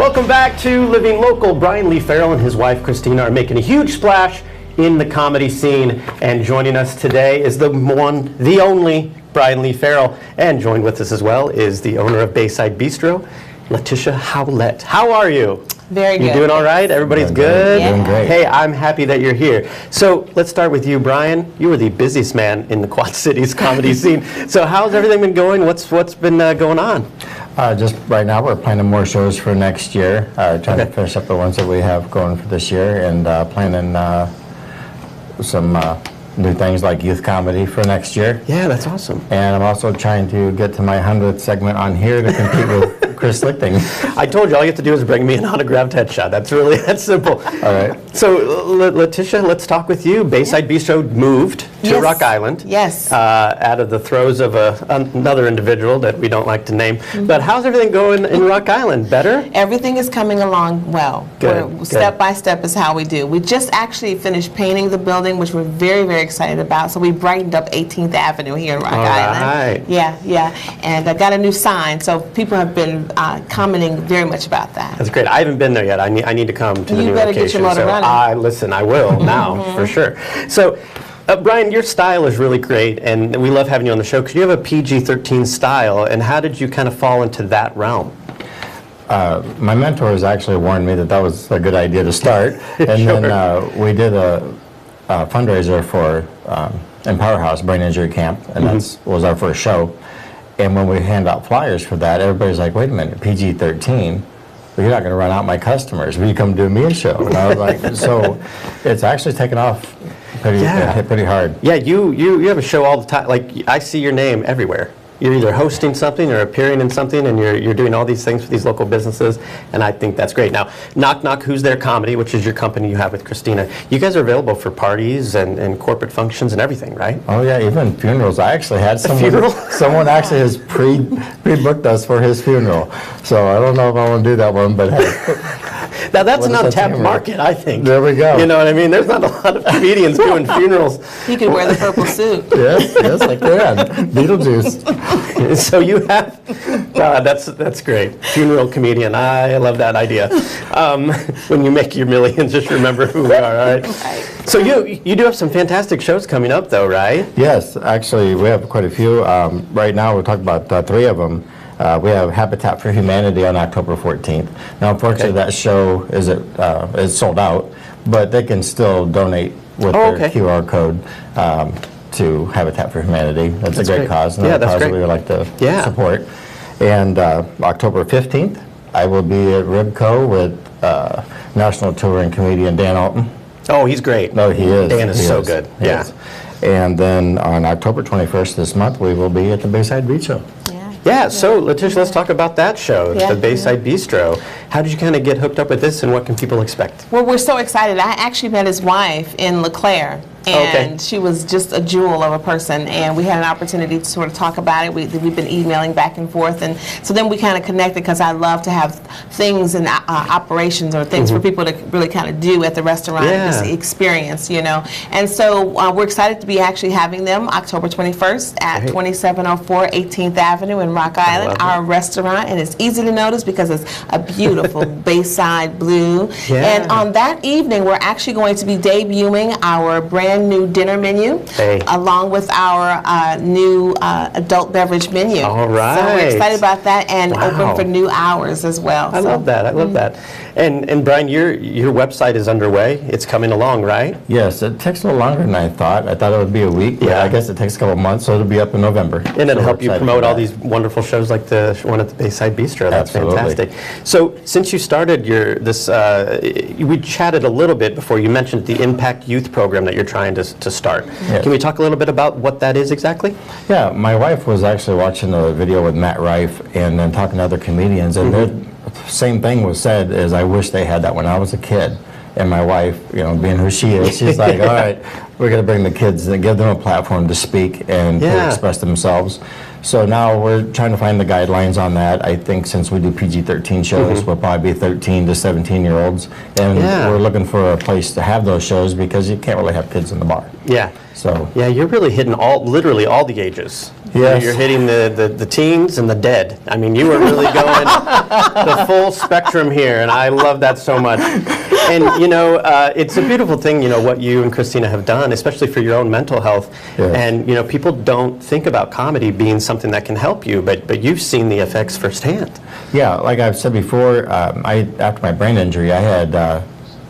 Welcome back to Living Local. Brian Lee Farrell and his wife Christina are making a huge splash in the comedy scene, and joining us today is the one, the only Brian Lee Farrell, and joined with us as well is the owner of Bayside Bistro, Latisha Howlett. How are you? Very good. You doing all right? Everybody's good? Yeah. Doing great. Hey, I'm happy that you're here. So let's start with you, Brian. You were the busiest man in the Quad Cities comedy scene. So how's everything been going? What's been going on? Just right now, we're planning more shows for next year. Trying to finish up the ones that we have going for this year, and planning some new things like youth comedy for next year. Yeah, that's awesome. And I'm also trying to get to my 100th segment on here to compete with Chris Lichting. I told you all you have to do is bring me an autographed headshot. That's really that simple. All right. So, Latisha, let's talk with you. Bayside Bistro moved to Rock Island. Yes. Out of the throes of another individual that we don't like to name. But how's everything going in Rock Island? Better? Everything is coming along well. Good. Step by step is how we do. We just actually finished painting the building, which we're very, very excited about. So we brightened up 18th Avenue here in Rock Island. Right. Yeah. And I got a new sign, so people have been commenting very much about that. That's great. I haven't been there yet. I need to come to the new better location. get your motor running. Listen, I will now for sure. So, Brian, your style is really great, and we love having you on the show because you have a PG-13 style. And how did you kind of fall into that realm? My mentors actually warned me that that was a good idea to start. And Sure. then we did a fundraiser for Empower House Brain Injury Camp, and that was our first show. And when we hand out flyers for that, everybody's like, wait a minute, PG-13? Well, you're not going to run out my customers. Will you come do me a show? And I was like, so it's actually taken off pretty hard. Yeah, you have a show all the time. Like, I see your name everywhere. You're either hosting something or appearing in something, and you're doing all these things for these local businesses, and I think that's great. Now, Knock Knock Who's There Comedy, which is your company you have with Christina, you guys are available for parties and corporate functions and everything, right? Oh yeah, even funerals. I actually had someone actually has pre-booked us for his funeral. So I don't know if I want to do that one, but hey. Now that's an untapped market, I think. There we go. You know what I mean? There's not a lot of comedians doing funerals. You could wear the purple suit. Yes, I can. Beetlejuice. So you have, that's great. Funeral comedian, I love that idea. When you make your millions, just remember who we are, all right? So you do have some fantastic shows coming up though, right? Yes, actually we have quite a few. Right now we're talking about 3 of them. We have Habitat for Humanity on October 14th. Now, unfortunately, that show is sold out, but they can still donate with their QR code to Habitat for Humanity. That's a great cause, another cause that we would like to support. And October 15th, I will be at Ribco with national touring comedian Dan Alton. Oh, he's great. No, he is. Dan is so good. Yeah. And then on October 21st this month, we will be at the Bayside Bistro. Yeah, so Latisha, let's talk about that show, the Bayside Bistro. How did you kind of get hooked up with this, and what can people expect? Well, we're so excited. I actually met his wife in LeClaire, and she was just a jewel of a person, and we had an opportunity to sort of talk about it. We've been emailing back and forth, and so then we kind of connected because I love to have things and operations or things for people to really kind of do at the restaurant and just experience, you know. And so we're excited to be actually having them October 21st at 2704 18th Avenue in Rock Island, our restaurant, and it's easy to notice because it's a beautiful Bayside blue. And on that evening, we're actually going to be debuting our brand new dinner menu along with our new adult beverage menu. All right. So we're excited about that, and open for new hours as well. I love that. I love that. And Brian, your website is underway. It's coming along, right? Yes, it takes a little longer than I thought. I thought it would be a week, but I guess it takes a couple months, so it'll be up in November. And it'll help you promote all these wonderful shows like the one at the Bayside Bistro. That's fantastic. So since you started we chatted a little bit before. You mentioned the Impact Youth program that you're trying to start. Can we talk a little bit about what that is exactly? Yeah, my wife was actually watching a video with Matt Rife and then talking to other comedians, and the same thing was said as I wish they had that when I was a kid. And my wife, you know, being who she is, she's like, all right, we're going to bring the kids and give them a platform to speak and to express themselves. So now we're trying to find the guidelines on that. I think since we do PG-13 shows, we'll probably be 13 to 17-year-olds. And we're looking for a place to have those shows because you can't really have kids in the bar. Yeah. So yeah, you're really hitting literally all the ages. Yes. You're hitting the teens and the dead. I mean, you were really going the full spectrum here, and I love that so much. And, it's a beautiful thing, what you and Christina have done, especially for your own mental health. Yes. And, people don't think about comedy being something that can help you, but you've seen the effects firsthand. Yeah, like I've said before, after my brain injury, I had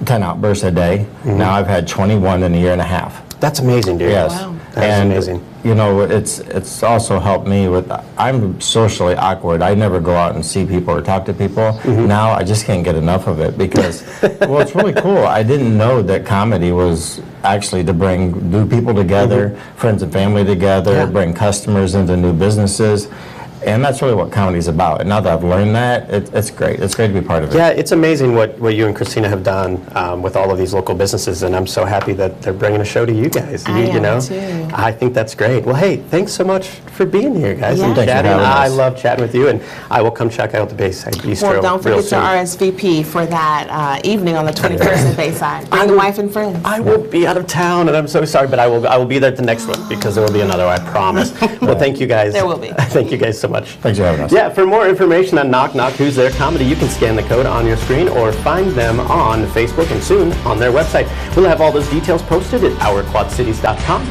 10 outbursts a day. Now I've had 21 in a year and a half. That's amazing, dude. Yes. Wow. That's amazing. It's also helped me with, I'm socially awkward. I never go out and see people or talk to people. Now I just can't get enough of it because, well, it's really cool. I didn't know that comedy was actually to bring new people together, friends and family together, bring customers into new businesses. And that's really what comedy's about. And now that I've learned that, it's great. It's great to be part of it. Yeah, it's amazing what you and Christina have done with all of these local businesses, and I'm so happy that they're bringing a show to you guys. I am too. I think that's great. Well, hey, thanks so much for being here, guys, and Thanks for chatting. having I us. love chatting with you, and I will come check out the Bayside Bistro. Well, don't real forget to soon. RSVP for that evening on the 21st in Bayside. Bring the wife and friends. I will be out of town, and I'm so sorry, but I will be there at the next one because there will be another, I promise. Well, thank you guys. There will be. Thank you guys so much. Thanks for having us. Yeah, for more information on Knock Knock Who's There Comedy, you can scan the code on your screen or find them on Facebook and soon on their website. We'll have all those details posted at ourquadcities.com.